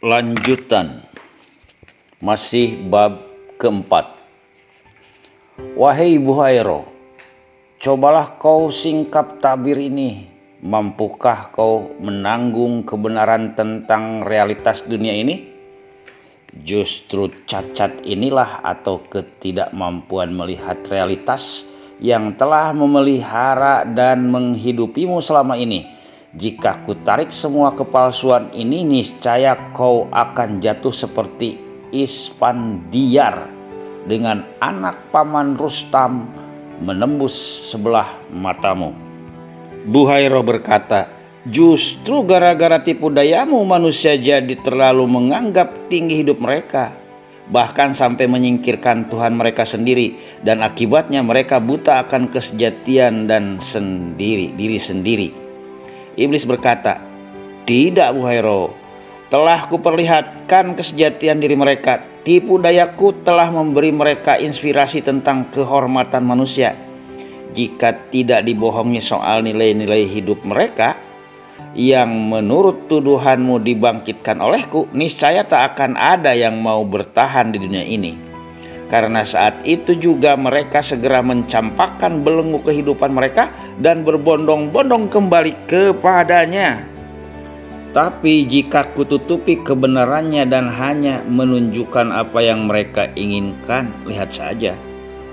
Lanjutan, masih bab keempat. Wahai Buhairo, cobalah kau singkap tabir ini. Mampukah kau menanggung kebenaran tentang realitas dunia ini? Justru cacat inilah atau ketidakmampuan melihat realitas yang telah memelihara dan menghidupimu selama ini. Jika kutarik semua kepalsuan ini, niscaya kau akan jatuh seperti Isfandiar dengan anak paman Rustam menembus sebelah matamu. Buhairo berkata, justru gara-gara tipu dayamu manusia jadi terlalu menganggap tinggi hidup mereka, bahkan sampai menyingkirkan Tuhan mereka sendiri, dan akibatnya mereka buta akan kesejatian dan diri sendiri. Iblis berkata, tidak Buhairo, telah kuperlihatkan kesejatian diri mereka. Tipu dayaku telah memberi mereka inspirasi tentang kehormatan manusia. Jika tidak dibohongi soal nilai-nilai hidup mereka yang menurut tuduhanmu dibangkitkan olehku, niscaya tak akan ada yang mau bertahan di dunia ini. Karena saat itu juga mereka segera mencampakkan belenggu kehidupan mereka dan berbondong-bondong kembali kepadanya. Tapi jika kututupi kebenarannya dan hanya menunjukkan apa yang mereka inginkan, lihat saja,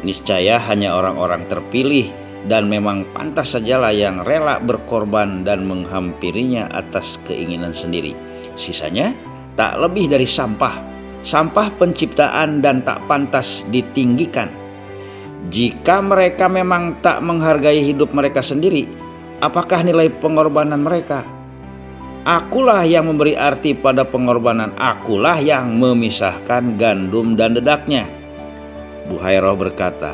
niscaya hanya orang-orang terpilih dan memang pantas sajalah yang rela berkorban dan menghampirinya atas keinginan sendiri. Sisanya tak lebih dari sampah penciptaan dan tak pantas ditinggikan. Jika mereka memang tak menghargai hidup mereka sendiri, apakah nilai pengorbanan mereka? Akulah yang memberi arti pada pengorbanan, akulah yang memisahkan gandum dan dedaknya. Buhairo berkata,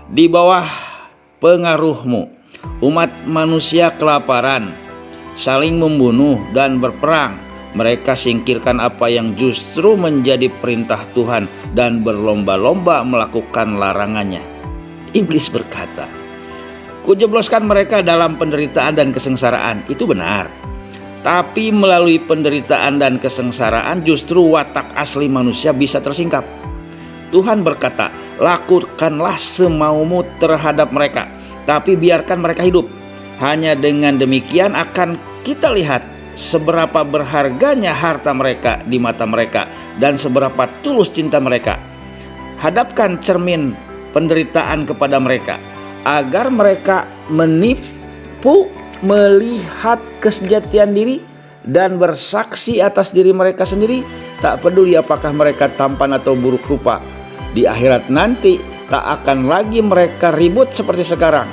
di bawah pengaruhmu umat manusia kelaparan, saling membunuh dan berperang. Mereka singkirkan apa yang justru menjadi perintah Tuhan dan berlomba-lomba melakukan larangannya. Iblis berkata, kujebloskan mereka dalam penderitaan dan kesengsaraan. Itu benar. Tapi melalui penderitaan dan kesengsaraan justru watak asli manusia bisa tersingkap. Tuhan berkata, lakukanlah semaumu terhadap mereka, tapi biarkan mereka hidup. Hanya dengan demikian akan kita lihat seberapa berharganya harta mereka di mata mereka dan seberapa tulus cinta mereka. Hadapkan cermin penderitaan kepada mereka, agar mereka menipu, melihat kesejatian diri dan bersaksi atas diri mereka sendiri, tak peduli apakah mereka tampan atau buruk rupa. Di akhirat nanti tak akan lagi mereka ribut seperti sekarang.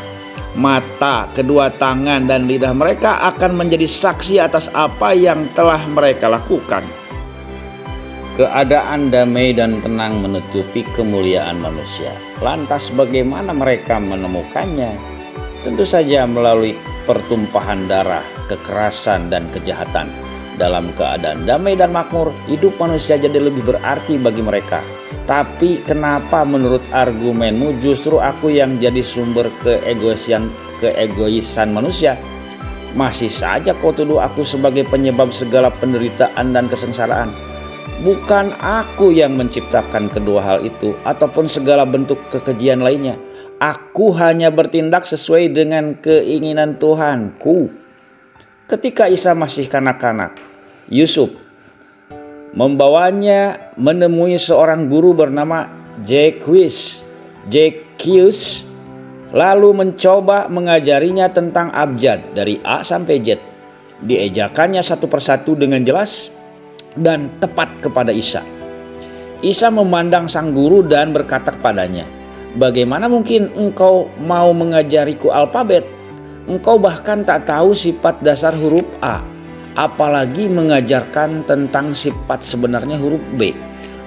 Mata, kedua tangan, dan lidah mereka akan menjadi saksi atas apa yang telah mereka lakukan. Keadaan damai dan tenang menutupi kemuliaan manusia. Lantas bagaimana mereka menemukannya? Tentu saja melalui pertumpahan darah, kekerasan, dan kejahatan. Dalam keadaan damai dan makmur, hidup manusia jadi lebih berarti bagi mereka. Tapi kenapa menurut argumenmu justru aku yang jadi sumber keegoisan manusia? Masih saja kau tuduh aku sebagai penyebab segala penderitaan dan kesengsaraan. Bukan aku yang menciptakan kedua hal itu ataupun segala bentuk kekejian lainnya. Aku hanya bertindak sesuai dengan keinginan Tuhanku. Ketika Isa masih kanak-kanak, Yusuf membawanya menemui seorang guru bernama Zacchaeus, lalu mencoba mengajarinya tentang abjad dari A sampai Z. Diejakannya satu persatu dengan jelas dan tepat kepada Isa. Isa memandang sang guru dan berkata kepadanya, bagaimana mungkin engkau mau mengajariku alfabet? Engkau bahkan tak tahu sifat dasar huruf A, apalagi mengajarkan tentang sifat sebenarnya huruf B.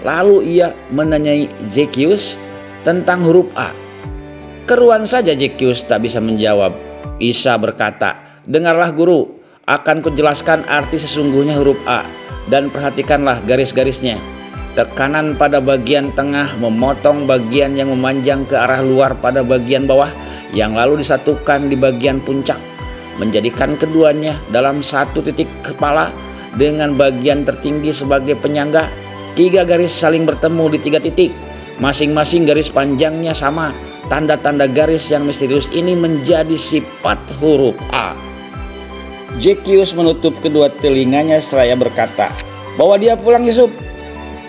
Lalu ia menanyai Zacchaeus tentang huruf A. Keruan saja Zacchaeus tak bisa menjawab. Isa berkata, dengarlah guru, akan kujelaskan arti sesungguhnya huruf A, dan perhatikanlah garis-garisnya. Tekanan pada bagian tengah memotong bagian yang memanjang ke arah luar pada bagian bawah, yang lalu disatukan di bagian puncak, menjadikan keduanya dalam satu titik kepala dengan bagian tertinggi sebagai penyangga. 3 garis saling bertemu di 3 titik. Masing-masing garis panjangnya sama. Tanda-tanda garis yang misterius ini menjadi sifat huruf A. Zaccheus menutup kedua telinganya seraya berkata, "Bawa dia pulang, Yusuf.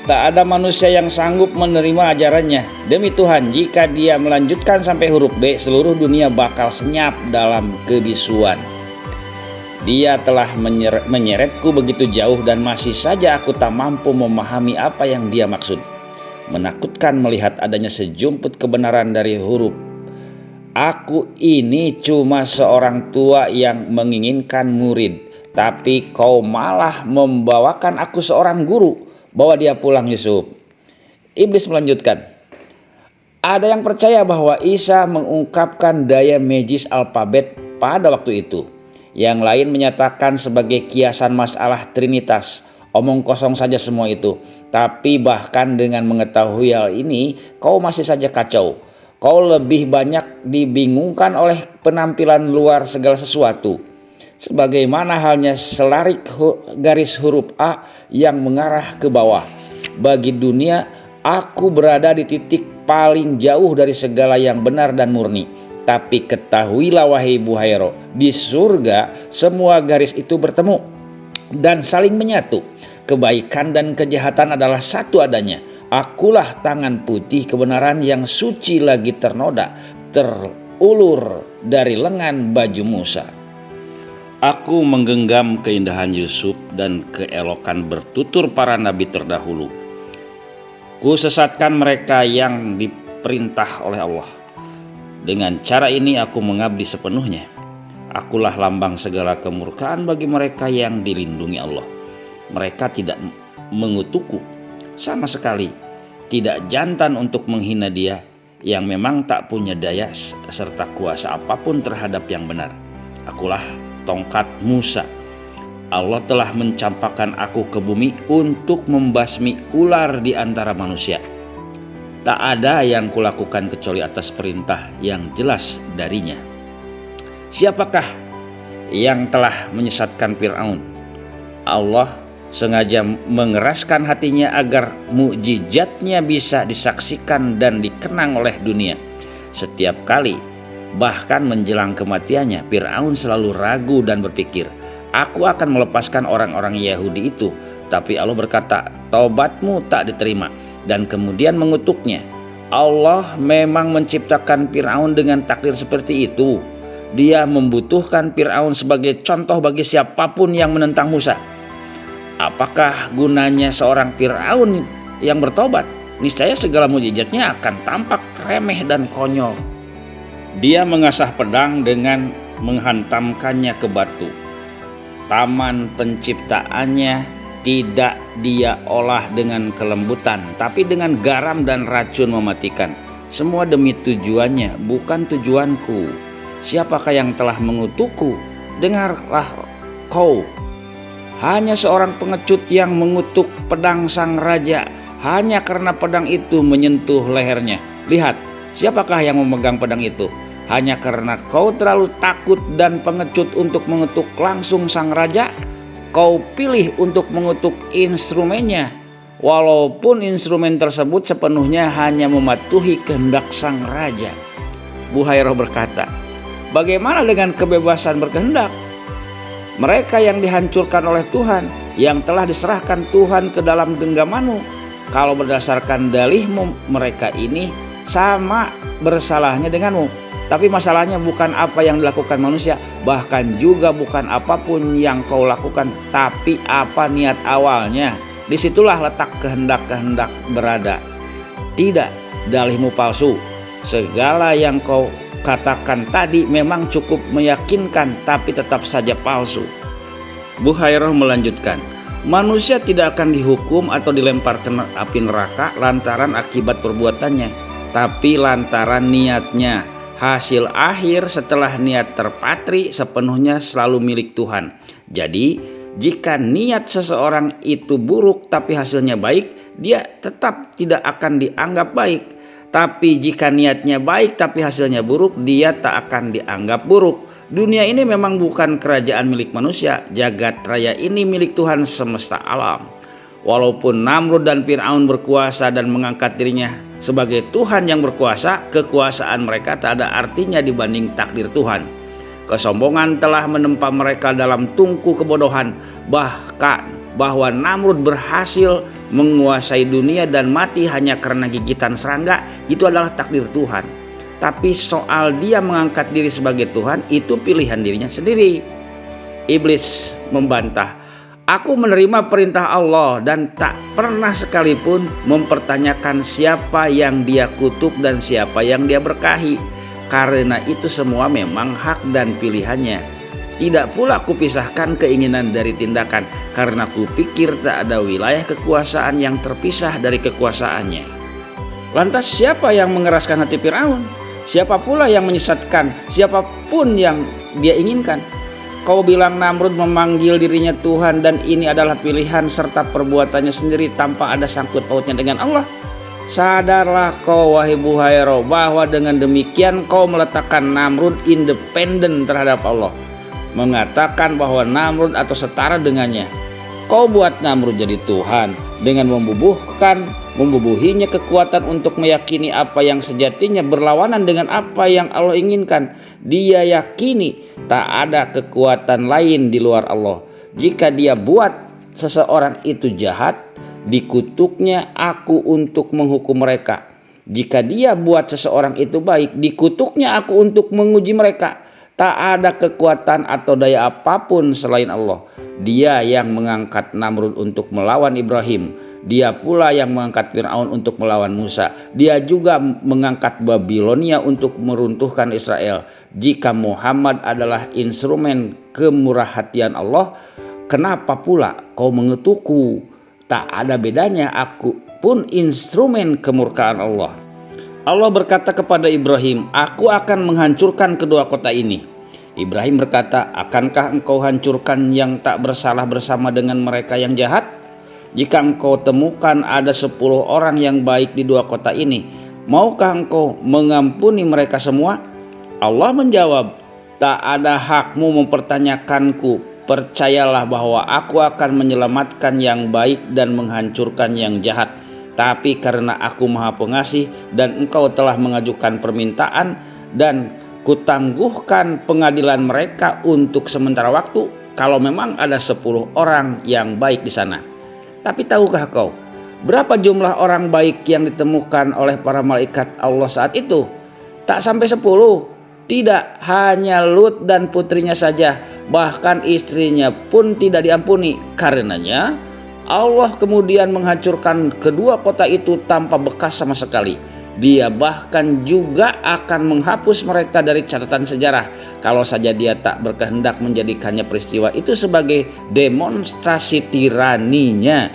Tak ada manusia yang sanggup menerima ajarannya. Demi Tuhan, jika dia melanjutkan sampai huruf B, seluruh dunia bakal senyap dalam kebisuan. Dia telah menyeretku begitu jauh dan masih saja aku tak mampu memahami apa yang dia maksud. Menakutkan melihat adanya sejumput kebenaran dari huruf. Aku ini cuma seorang tua yang menginginkan murid, tapi kau malah membawakan aku seorang guru. Bawa dia pulang, Yusuf." Iblis melanjutkan, "Ada yang percaya bahwa Isa mengungkapkan daya magis alfabet pada waktu itu. Yang lain menyatakan sebagai kiasan masalah Trinitas. Omong kosong saja semua itu. Tapi bahkan dengan mengetahui hal ini, kau masih saja kacau. Kau lebih banyak dibingungkan oleh penampilan luar segala sesuatu. Sebagaimana halnya selarik garis huruf A yang mengarah ke bawah. Bagi dunia, aku berada di titik paling jauh dari segala yang benar dan murni. Tapi ketahuilah wahai Buhairo, di surga semua garis itu bertemu dan saling menyatu. Kebaikan dan kejahatan adalah satu adanya. Akulah tangan putih kebenaran yang suci lagi ternoda, terulur dari lengan baju Musa. Aku menggenggam keindahan Yusuf dan keelokan bertutur para nabi terdahulu. Ku sesatkan mereka yang diperintah oleh Allah. Dengan cara ini aku mengabdi sepenuhnya. Akulah lambang segala kemurkaan bagi mereka yang dilindungi Allah. Mereka tidak mengutukku sama sekali, tidak jantan untuk menghina dia yang memang tak punya daya serta kuasa apapun terhadap yang benar. Akulah tongkat Musa. Allah telah mencampakkan aku ke bumi untuk membasmi ular di antara manusia. Tak ada yang kulakukan kecuali atas perintah yang jelas darinya. Siapakah yang telah menyesatkan Fir'aun? Allah sengaja mengeraskan hatinya agar mukjizatnya bisa disaksikan dan dikenang oleh dunia. Setiap kali, bahkan menjelang kematiannya, Fir'aun selalu ragu dan berpikir, "Aku akan melepaskan orang-orang Yahudi itu." Tapi Allah berkata, "Taubatmu tak diterima," dan kemudian mengutuknya. Allah memang menciptakan Fir'aun dengan takdir seperti itu. Dia membutuhkan Fir'aun sebagai contoh bagi siapapun yang menentang Musa. Apakah gunanya seorang Fir'aun yang bertobat? Niscaya segala mukjizatnya akan tampak remeh dan konyol. Dia mengasah pedang dengan menghantamkannya ke batu. Taman penciptaannya tidak dia olah dengan kelembutan, tapi dengan garam dan racun mematikan. Semua demi tujuannya, bukan tujuanku. Siapakah yang telah mengutukku? Dengarlah kau. Hanya seorang pengecut yang mengutuk pedang sang raja, hanya karena pedang itu menyentuh lehernya. Lihat, siapakah yang memegang pedang itu? Hanya karena kau terlalu takut dan pengecut untuk mengutuk langsung sang raja, kau pilih untuk mengutuk instrumennya, walaupun instrumen tersebut sepenuhnya hanya mematuhi kehendak sang raja. Buhairo berkata, "Bagaimana dengan kebebasan berkehendak? Mereka yang dihancurkan oleh Tuhan, yang telah diserahkan Tuhan ke dalam genggamanmu. Kalau berdasarkan dalihmu, mereka ini sama bersalahnya denganmu. Tapi masalahnya bukan apa yang dilakukan manusia, bahkan juga bukan apapun yang kau lakukan, tapi apa niat awalnya. Disitulah letak kehendak-kehendak berada. Tidak, dalihmu palsu. Segala yang kau katakan tadi memang cukup meyakinkan, tapi tetap saja palsu." Buhairo melanjutkan, "Manusia tidak akan dihukum atau dilempar ke api neraka lantaran akibat perbuatannya, tapi lantaran niatnya. Hasil akhir setelah niat terpatri sepenuhnya selalu milik Tuhan. Jadi, jika niat seseorang itu buruk tapi hasilnya baik, dia tetap tidak akan dianggap baik. Tapi jika niatnya baik tapi hasilnya buruk, dia tak akan dianggap buruk. Dunia ini memang bukan kerajaan milik manusia. Jagat raya ini milik Tuhan semesta alam. Walaupun Namrud dan Fir'aun berkuasa dan mengangkat dirinya sebagai Tuhan yang berkuasa, kekuasaan mereka tak ada artinya dibanding takdir Tuhan. Kesombongan telah menempa mereka dalam tungku kebodohan, bahkan bahwa Namrud berhasil menguasai dunia dan mati hanya karena gigitan serangga, itu adalah takdir Tuhan. Tapi soal dia mengangkat diri sebagai Tuhan, itu pilihan dirinya sendiri. Iblis membantah, "Aku menerima perintah Allah dan tak pernah sekalipun mempertanyakan siapa yang dia kutuk dan siapa yang dia berkahi. Karena itu semua memang hak dan pilihannya. Tidak pula kupisahkan keinginan dari tindakan, karena kupikir tak ada wilayah kekuasaan yang terpisah dari kekuasaannya." Lantas siapa yang mengeraskan hati Fir'aun? Siapa pula yang menyesatkan siapapun yang dia inginkan? Kau bilang Namrud memanggil dirinya Tuhan dan ini adalah pilihan serta perbuatannya sendiri tanpa ada sangkut pautnya dengan Allah. Sadarlah kau wahai Buhairo bahwa dengan demikian kau meletakkan Namrud independen terhadap Allah, mengatakan bahwa Namrud atau setara dengannya. Kau buat Namrud jadi Tuhan dengan membubuhinya kekuatan untuk meyakini apa yang sejatinya berlawanan dengan apa yang Allah inginkan. Dia yakini tak ada kekuatan lain di luar Allah. Jika dia buat seseorang itu jahat, dikutuknya aku untuk menghukum mereka. Jika dia buat seseorang itu baik, dikutuknya aku untuk menguji mereka. Tak ada kekuatan atau daya apapun selain Allah. Dia yang mengangkat Namrud untuk melawan Ibrahim. Dia pula yang mengangkat Fir'aun untuk melawan Musa. Dia juga mengangkat Babilonia untuk meruntuhkan Israel. Jika Muhammad adalah instrumen kemurahhatian Allah, kenapa pula kau mengetukku? Tak ada bedanya, aku pun instrumen kemurkaan Allah. Allah berkata kepada Ibrahim, "Aku akan menghancurkan kedua kota ini." Ibrahim berkata, "Akankah engkau hancurkan yang tak bersalah bersama dengan mereka yang jahat? Jika engkau temukan ada 10 orang yang baik di dua kota ini, maukah engkau mengampuni mereka semua?" Allah menjawab, "Tak ada hakmu mempertanyakanku. Percayalah bahwa aku akan menyelamatkan yang baik dan menghancurkan yang jahat. Tapi karena aku Maha Pengasih dan engkau telah mengajukan permintaan dan kutangguhkan pengadilan mereka untuk sementara waktu, kalau memang ada 10 orang yang baik di sana. Tapi tahukah kau berapa jumlah orang baik yang ditemukan oleh para malaikat Allah saat itu? Tak sampai 10. Tidak, hanya Lut dan putrinya saja, bahkan istrinya pun tidak diampuni. Karenanya Allah kemudian menghancurkan kedua kota itu tanpa bekas sama sekali. Dia bahkan juga akan menghapus mereka dari catatan sejarah, kalau saja dia tak berkehendak menjadikannya peristiwa itu sebagai demonstrasi tiraninya.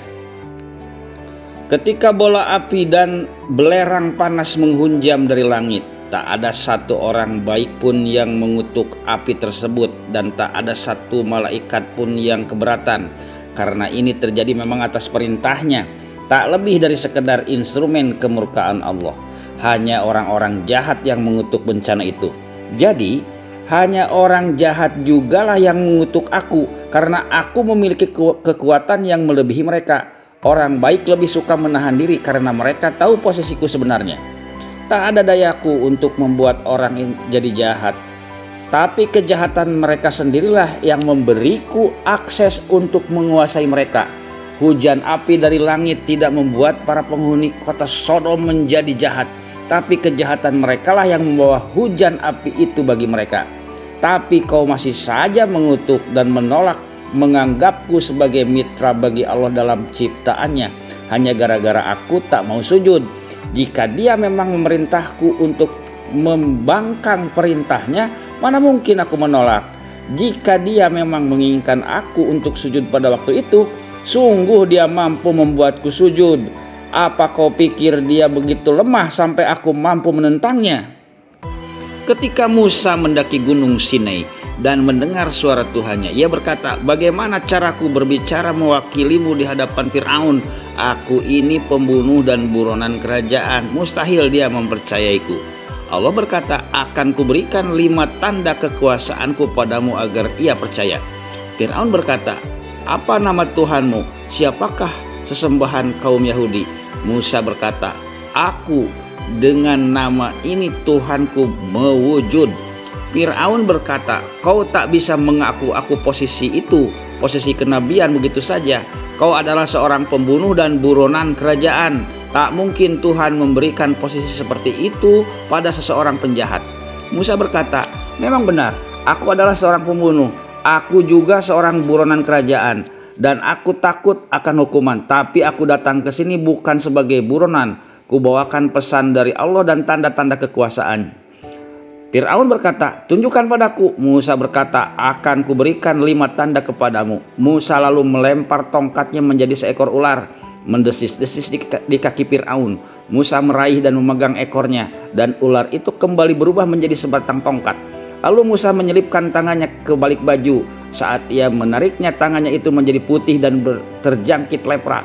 Ketika bola api dan belerang panas menghunjam dari langit, tak ada satu orang baik pun yang mengutuk api tersebut dan tak ada satu malaikat pun yang keberatan. Karena ini terjadi memang atas perintahnya, tak lebih dari sekedar instrumen kemurkaan Allah. Hanya orang-orang jahat yang mengutuk bencana itu. Jadi hanya orang jahat jugalah yang mengutuk aku, karena aku memiliki kekuatan yang melebihi mereka. Orang baik lebih suka menahan diri karena mereka tahu posisiku sebenarnya. Tak ada dayaku untuk membuat orang jadi jahat, tapi kejahatan mereka sendirilah yang memberiku akses untuk menguasai mereka. Hujan api dari langit tidak membuat para penghuni kota Sodom menjadi jahat, tapi kejahatan merekalah yang membawa hujan api itu bagi mereka. Tapi kau masih saja mengutuk dan menolak menganggapku sebagai mitra bagi Allah dalam ciptaannya, hanya gara-gara aku tak mau sujud. Jika dia memang memerintahku untuk membangkang perintahnya, mana mungkin aku menolak? Jika dia memang menginginkan aku untuk sujud pada waktu itu, sungguh dia mampu membuatku sujud. Apa kau pikir dia begitu lemah sampai aku mampu menentangnya? Ketika Musa mendaki gunung Sinai dan mendengar suara Tuhannya, ia berkata, "Bagaimana caraku berbicara mewakilimu di hadapan Fir'aun? Aku ini pembunuh dan buronan kerajaan, mustahil dia mempercayaiku." Allah berkata, akan kuberikan 5 tanda kekuasaanku padamu agar ia percaya. Fir'aun berkata, apa nama Tuhanmu? Siapakah sesembahan kaum Yahudi? Musa berkata, aku dengan nama ini Tuhanku mewujud. Fir'aun berkata, kau tak bisa mengaku aku posisi itu, posisi kenabian begitu saja. Kau adalah seorang pembunuh dan buronan kerajaan. Tak mungkin Tuhan memberikan posisi seperti itu pada seseorang penjahat. Musa berkata, memang benar, aku adalah seorang pembunuh. Aku juga seorang buronan kerajaan. Dan aku takut akan hukuman. Tapi aku datang ke sini bukan sebagai buronan. Kubawakan pesan dari Allah dan tanda-tanda kekuasaan. Fir'aun berkata, tunjukkan padaku. Musa berkata, akan kuberikan 5 tanda kepadamu. Musa lalu melempar tongkatnya menjadi seekor ular, mendesis-desis di kaki Fir'aun. Musa meraih dan memegang ekornya, dan ular itu kembali berubah menjadi sebatang tongkat. Lalu Musa menyelipkan tangannya ke balik baju. Saat ia menariknya, tangannya itu menjadi putih dan terjangkit lepra.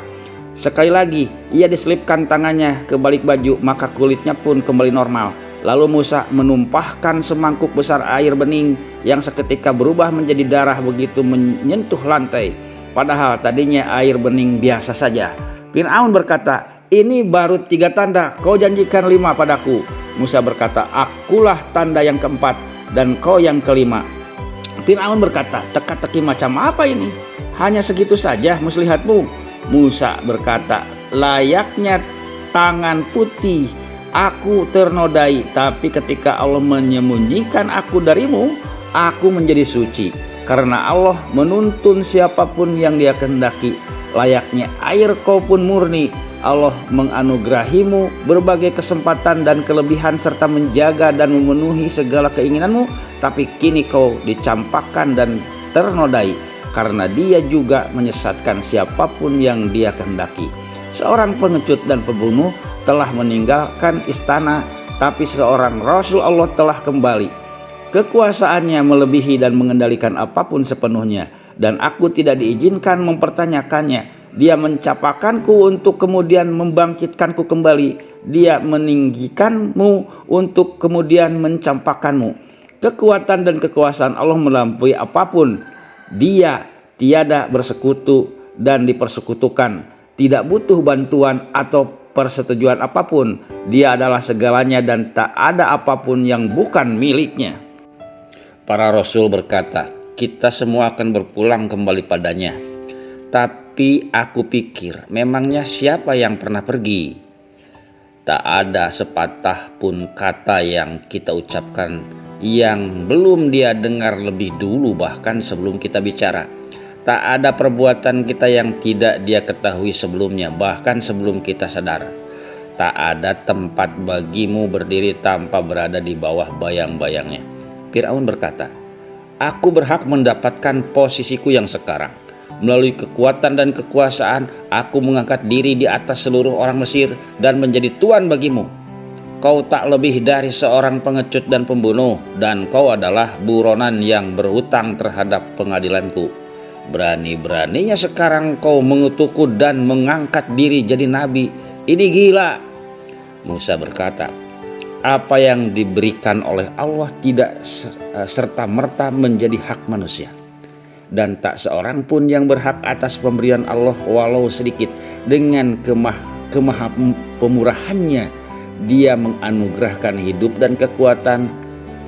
Sekali lagi ia diselipkan tangannya ke balik baju, maka kulitnya pun kembali normal. Lalu Musa menumpahkan semangkuk besar air bening yang seketika berubah menjadi darah begitu menyentuh lantai. Padahal tadinya air bening biasa saja. Fir'aun berkata, ini baru 3 tanda, kau janjikan 5 padaku. Musa berkata, akulah tanda yang keempat dan kau yang kelima. Fir'aun berkata, teka-teki macam apa ini? Hanya segitu saja muslihatmu. Musa berkata, layaknya tangan putih. Aku ternodai, tapi ketika Allah menyembunyikan aku darimu, aku menjadi suci. Karena Allah menuntun siapapun yang Dia kehendaki. Layaknya air kau pun murni. Allah menganugerahimu berbagai kesempatan dan kelebihan serta menjaga dan memenuhi segala keinginanmu. Tapi kini kau dicampakkan dan ternodai, karena Dia juga menyesatkan siapapun yang Dia kehendaki. Seorang pengecut dan pembunuh telah meninggalkan istana, tapi seorang Rasul Allah telah kembali. Kekuasaannya melebihi dan mengendalikan apapun sepenuhnya, dan aku tidak diizinkan mempertanyakannya. Dia mencapakanku untuk kemudian membangkitkanku kembali. Dia meninggikanmu untuk kemudian mencampakkanmu. Kekuatan dan kekuasaan Allah melampaui apapun. Dia tiada bersekutu dan dipersekutukan, tidak butuh bantuan atau persetujuan apapun. Dia adalah segalanya dan tak ada apapun yang bukan miliknya. Para rasul berkata, kita semua akan berpulang kembali padanya. Tapi aku pikir, memangnya siapa yang pernah pergi? Tak ada sepatah pun kata yang kita ucapkan yang belum Dia dengar lebih dulu, bahkan sebelum kita bicara. Tak ada perbuatan kita yang tidak Dia ketahui sebelumnya, bahkan sebelum kita sadar. Tak ada tempat bagimu berdiri tanpa berada di bawah bayang-bayangnya. Fir'aun berkata, aku berhak mendapatkan posisiku yang sekarang. Melalui kekuatan dan kekuasaan, aku mengangkat diri di atas seluruh orang Mesir dan menjadi tuan bagimu. Kau tak lebih dari seorang pengecut dan pembunuh, dan kau adalah buronan yang berhutang terhadap pengadilanku. Berani-beraninya sekarang kau mengutukku dan mengangkat diri jadi nabi. Ini gila. Musa berkata, apa yang diberikan oleh Allah tidak serta-merta menjadi hak manusia. Dan tak seorang pun yang berhak atas pemberian Allah walau sedikit. Dengan pemurahannya Dia menganugerahkan hidup dan kekuatan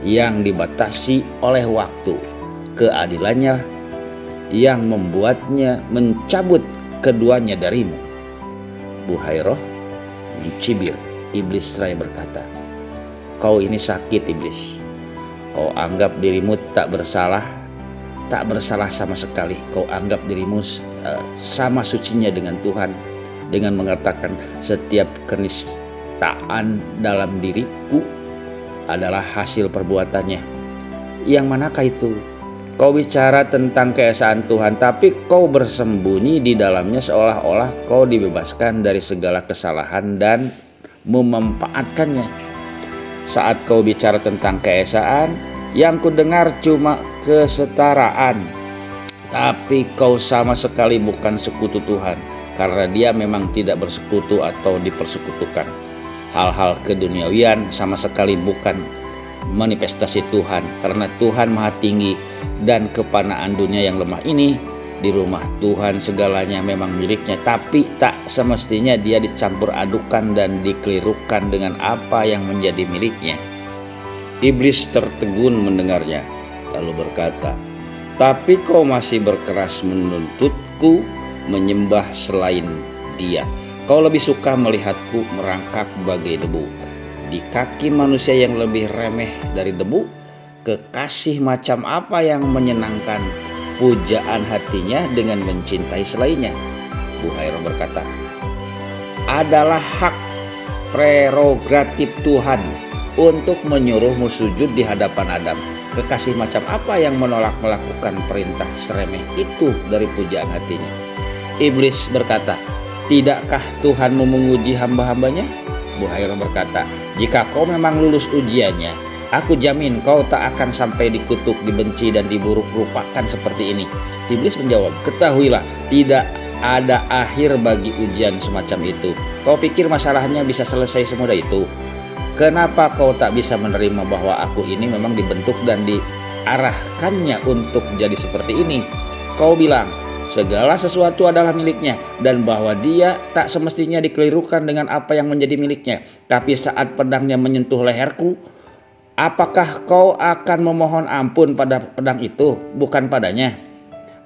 yang dibatasi oleh waktu. Keadilannya yang membuatnya mencabut keduanya darimu. Buhairoh mencibir. Iblis seraya berkata, kau ini sakit, iblis. Kau anggap dirimu tak bersalah sama sekali. Kau anggap dirimu sama sucinya dengan Tuhan, dengan mengatakan setiap kenistaan dalam diriku adalah hasil perbuatannya. Yang manakah itu? Kau bicara tentang keesaan Tuhan, tapi kau bersembunyi di dalamnya seolah-olah kau dibebaskan dari segala kesalahan dan memanfaatkannya. Saat kau bicara tentang keesaan, yang ku dengar cuma kesetaraan. Tapi kau sama sekali bukan sekutu Tuhan, karena Dia memang tidak bersekutu atau dipersekutukan. Hal-hal keduniawian sama sekali bukan manifestasi Tuhan, karena Tuhan maha tinggi, dan kepanaan dunia yang lemah ini di rumah Tuhan segalanya memang miliknya, tapi tak semestinya dia dicampur adukan dan dikelirukan dengan apa yang menjadi miliknya. Iblis tertegun mendengarnya, lalu berkata, "Tapi kau masih berkeras menuntutku menyembah selain Dia. Kau lebih suka melihatku merangkak bagai debu, di kaki manusia yang lebih remeh dari debu. Kekasih macam apa yang menyenangkan pujaan hatinya dengan mencintai selainnya?" Buhairah berkata, "Adalah hak prerogatif Tuhan untuk menyuruhmu sujud di hadapan Adam. Kekasih macam apa yang menolak melakukan perintah seremeh itu dari pujaan hatinya?" Iblis berkata, "Tidakkah Tuhanmu menguji hamba-hambanya?" Buhairah berkata, "Jika kau memang lulus ujiannya, aku jamin kau tak akan sampai dikutuk, dibenci, dan diburuk rupakan seperti ini." Iblis menjawab, "Ketahuilah, tidak ada akhir bagi ujian semacam itu. Kau pikir masalahnya bisa selesai semudah itu? Kenapa kau tak bisa menerima bahwa aku ini memang dibentuk dan diarahkannya untuk jadi seperti ini? Kau bilang segala sesuatu adalah miliknya dan bahwa dia tak semestinya dikelirukan dengan apa yang menjadi miliknya. Tapi saat pedangnya menyentuh leherku, apakah kau akan memohon ampun pada pedang itu, bukan padanya?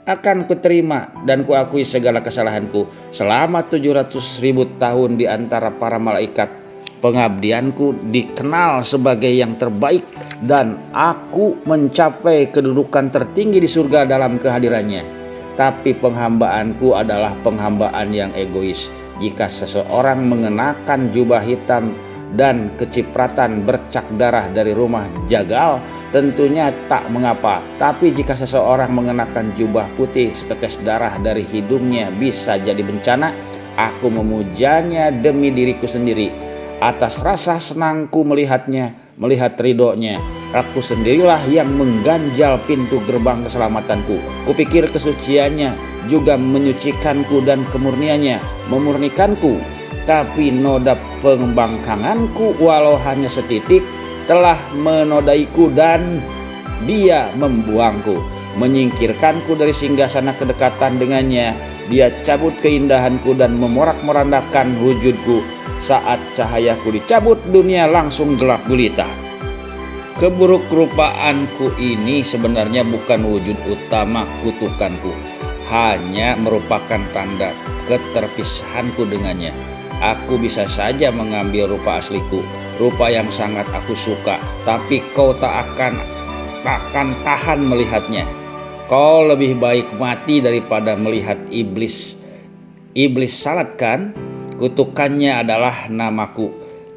Akan kuterima dan kuakui segala kesalahanku selama 700.000 tahun di antara para malaikat. Pengabdianku dikenal sebagai yang terbaik dan aku mencapai kedudukan tertinggi di surga dalam kehadirannya. Tapi penghambaanku adalah penghambaan yang egois. Jika seseorang mengenakan jubah hitam dan kecipratan bercak darah dari rumah jagal, tentunya tak mengapa. Tapi jika seseorang mengenakan jubah putih, setetes darah dari hidungnya bisa jadi bencana. Aku memujanya demi diriku sendiri. Atas rasa senangku melihatnya, melihat ridhonya. Aku sendirilah yang mengganjal pintu gerbang keselamatanku. Kupikir kesuciannya juga menyucikanku dan kemurniannya memurnikanku. Tapi noda pembangkanganku walau hanya setitik telah menodaiku dan dia membuangku, menyingkirkanku dari singgasana kedekatan dengannya. Dia cabut keindahanku dan memorak-morandakan wujudku. Saat cahayaku dicabut, dunia langsung gelap gulita. Keburuk-rupaanku ini sebenarnya bukan wujud utama kutukanku, hanya merupakan tanda keterpisahanku dengannya. Aku bisa saja mengambil rupa asliku, rupa yang sangat aku suka, tapi kau tak akan tahan melihatnya. Kau lebih baik mati daripada melihat iblis. Iblis salat kan? Kutukannya adalah namaku.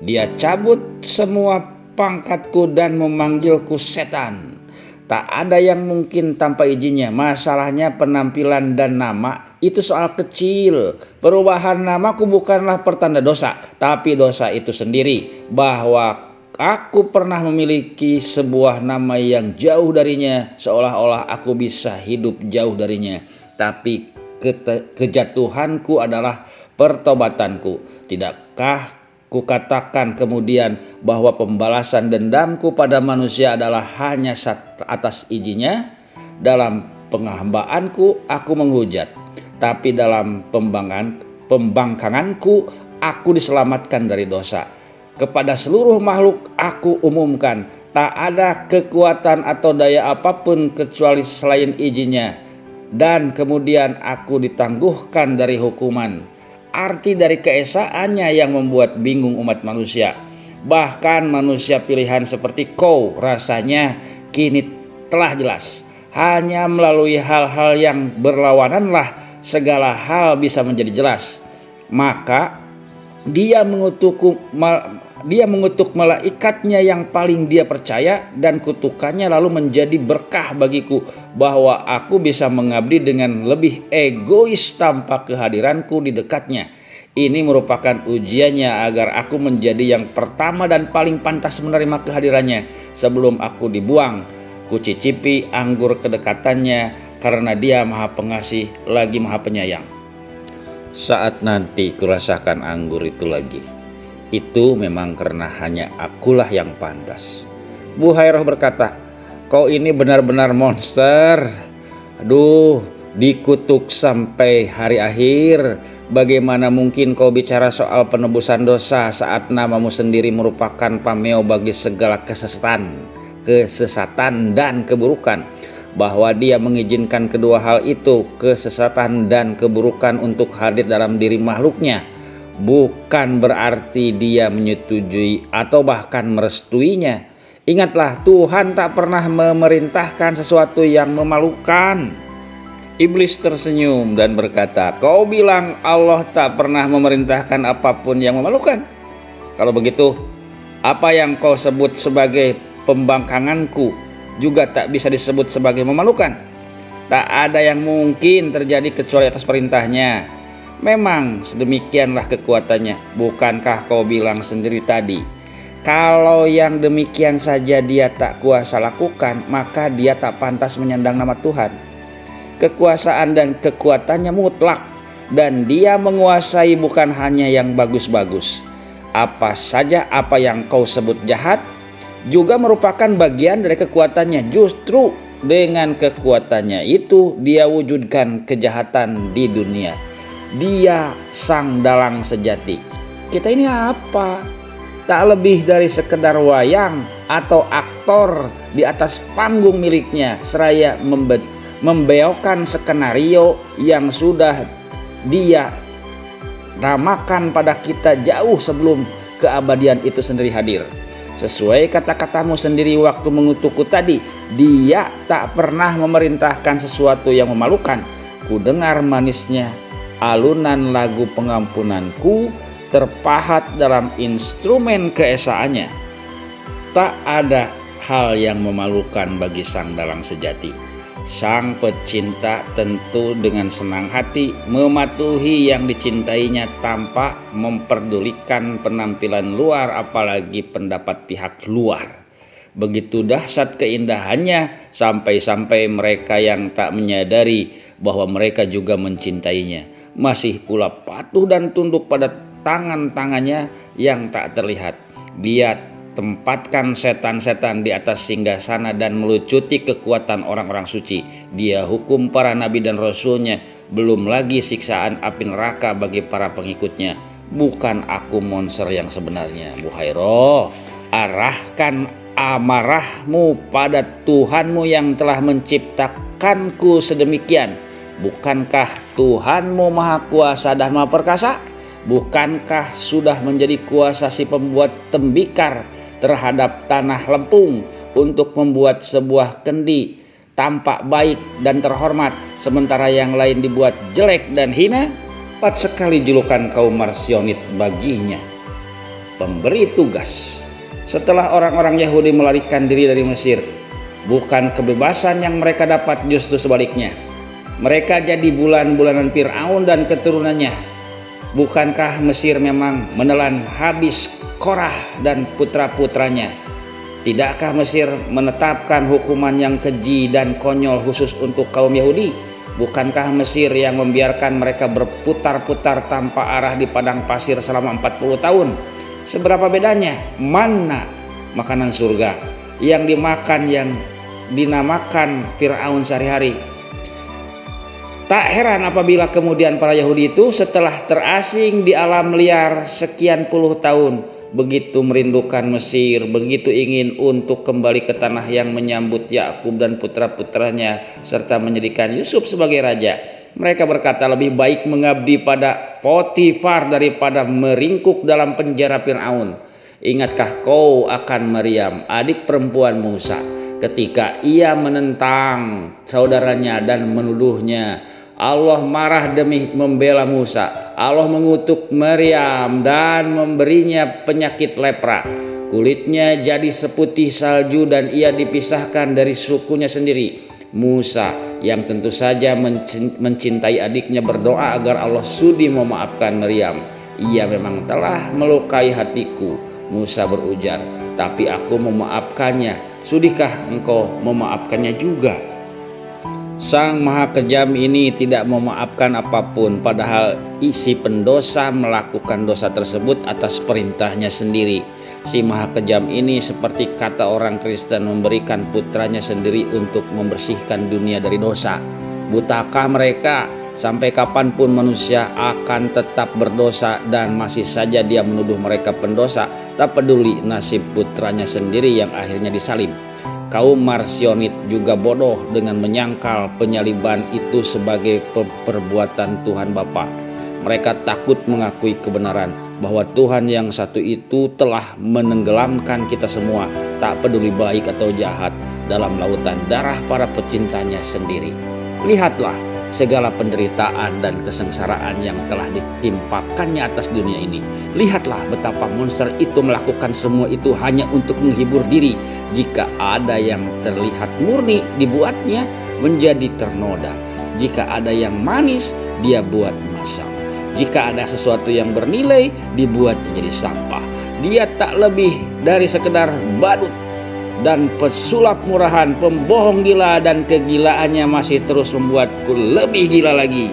Dia cabut semua pangkatku dan memanggilku setan. Tak ada yang mungkin tanpa izinnya. Masalahnya penampilan dan nama itu soal kecil. Perubahan namaku bukanlah pertanda dosa, tapi dosa itu sendiri. Bahwa aku pernah memiliki sebuah nama yang jauh darinya, seolah-olah aku bisa hidup jauh darinya. Tapi kejatuhanku adalah pertobatanku. Tidakkah kukatakan kemudian bahwa pembalasan dendamku pada manusia adalah hanya atas izinnya? Dalam penghambaanku aku menghujat, tapi dalam pembangkanganku aku diselamatkan dari dosa. Kepada seluruh makhluk aku umumkan, tak ada kekuatan atau daya apapun kecuali selain izinnya. Dan kemudian aku ditangguhkan dari hukuman. Arti dari keesaannya yang membuat bingung umat manusia. Bahkan manusia pilihan seperti kau rasanya kini telah jelas. Hanya melalui hal-hal yang berlawananlah segala hal bisa menjadi jelas. Maka dia mengutuk malaikatnya yang paling dia percaya, dan kutukannya lalu menjadi berkah bagiku bahwa aku bisa mengabdi dengan lebih egois tanpa kehadiranku di dekatnya. Ini merupakan ujiannya agar aku menjadi yang pertama dan paling pantas menerima kehadirannya. Sebelum aku dibuang, kucicipi anggur kedekatannya karena dia maha pengasih lagi maha penyayang. Saat nanti kurasakan anggur itu lagi, Itu memang karena hanya akulah yang pantas. Buhairah berkata, kau ini benar-benar monster. Aduh, dikutuk sampai hari akhir. Bagaimana mungkin kau bicara soal penebusan dosa saat namamu sendiri merupakan pameo bagi segala kesesatan dan keburukan. Bahwa dia mengizinkan kedua hal itu, kesesatan dan keburukan, untuk hadir dalam diri makhluknya, bukan berarti dia menyetujui atau bahkan merestuinya. Ingatlah, Tuhan tak pernah memerintahkan sesuatu yang memalukan. Iblis tersenyum dan berkata, kau bilang Allah tak pernah memerintahkan apapun yang memalukan? Kalau begitu, apa yang kau sebut sebagai pembangkanganku juga tak bisa disebut sebagai memalukan. Tak ada yang mungkin terjadi kecuali atas perintahnya. Memang sedemikianlah kekuatannya. Bukankah kau bilang sendiri tadi, kalau yang demikian saja dia tak kuasa lakukan, maka dia tak pantas menyandang nama Tuhan. Kekuasaan dan kekuatannya mutlak, dan dia menguasai bukan hanya yang bagus-bagus. Apa saja apa yang kau sebut jahat juga merupakan bagian dari kekuatannya. Justru dengan kekuatannya itu dia wujudkan kejahatan di dunia. Dia sang dalang sejati. Kita ini apa? Tak lebih dari sekedar wayang atau aktor di atas panggung miliknya, seraya membeokan skenario yang sudah dia ramakan pada kita jauh sebelum keabadian itu sendiri hadir. Sesuai kata-katamu sendiri waktu mengutukku tadi, dia tak pernah memerintahkan sesuatu yang memalukan. Ku dengar manisnya alunan lagu pengampunanku terpahat dalam instrumen keesaannya. Tak ada hal yang memalukan bagi sang dalang sejati. Sang pecinta tentu dengan senang hati mematuhi yang dicintainya tanpa memperdulikan penampilan luar, apalagi pendapat pihak luar. Begitu dahsyat keindahannya sampai-sampai mereka yang tak menyadari bahwa mereka juga mencintainya masih pula patuh dan tunduk pada tangan-tangannya yang tak terlihat. Dia tempatkan setan-setan di atas singgasana dan melucuti kekuatan orang-orang suci. Dia hukum para nabi dan rasulnya, belum lagi siksaan api neraka bagi para pengikutnya. Bukan aku monster yang sebenarnya. Buhairah, arahkan amarahmu pada Tuhanmu yang telah menciptakanku sedemikian. Bukankah Tuhanmu maha kuasa dan maha perkasa? Bukankah sudah menjadi kuasa si pembuat tembikar terhadap tanah lempung untuk membuat sebuah kendi tampak baik dan terhormat, sementara yang lain dibuat jelek dan hina? Tepat sekali julukan kaum Marsionit baginya. Pemberi tugas. Setelah orang-orang Yahudi melarikan diri dari Mesir, bukan kebebasan yang mereka dapat, justru sebaliknya. Mereka jadi bulan-bulanan Fir'aun dan keturunannya. Bukankah Mesir memang menelan habis Korah dan putra-putranya? Tidakkah Mesir menetapkan hukuman yang keji dan konyol khusus untuk kaum Yahudi? Bukankah Mesir yang membiarkan mereka berputar-putar tanpa arah di padang pasir selama 40 tahun? Seberapa bedanya manna, makanan surga, yang dimakan yang dinamakan Fir'aun sehari-hari? Tak heran apabila kemudian para Yahudi itu setelah terasing di alam liar sekian puluh tahun, begitu merindukan Mesir, begitu ingin untuk kembali ke tanah yang menyambut Yakub dan putra-putranya serta menjadikan Yusuf sebagai raja. Mereka berkata, lebih baik mengabdi pada Potifar daripada meringkuk dalam penjara Fir'aun. Ingatkah kau akan Maryam, adik perempuan Musa, ketika ia menentang saudaranya dan menuduhnya? Allah marah demi membela Musa. Allah mengutuk Maryam dan memberinya penyakit lepra. Kulitnya jadi seputih salju dan ia dipisahkan dari sukunya sendiri. Musa yang tentu saja mencintai adiknya berdoa agar Allah sudi memaafkan Maryam. Ia memang telah melukai hatiku. Musa berujar, tapi aku memaafkannya. Sudikah engkau memaafkannya juga? Sang Maha Kejam ini tidak memaafkan apapun, padahal isi pendosa melakukan dosa tersebut atas perintahnya sendiri. Si Maha Kejam ini seperti kata orang Kristen memberikan putranya sendiri untuk membersihkan dunia dari dosa. Butakah mereka? Sampai kapanpun manusia akan tetap berdosa dan masih saja dia menuduh mereka pendosa, tak peduli nasib putranya sendiri yang akhirnya disalib. Kaum Marsionit juga bodoh dengan menyangkal penyaliban itu sebagai perbuatan Tuhan Bapa. Mereka takut mengakui kebenaran bahwa Tuhan yang satu itu telah menenggelamkan kita semua, tak peduli baik atau jahat, dalam lautan darah para pecintanya sendiri. Lihatlah segala penderitaan dan kesengsaraan yang telah ditimpakannya atas dunia ini. Lihatlah betapa monster itu melakukan semua itu hanya untuk menghibur diri. Jika ada yang terlihat murni, dibuatnya menjadi ternoda. Jika ada yang manis, dia buat masam. Jika ada sesuatu yang bernilai, dibuatnya jadi sampah. Dia tak lebih dari sekedar badut dan pesulap murahan, pembohong gila, dan kegilaannya masih terus membuatku lebih gila lagi.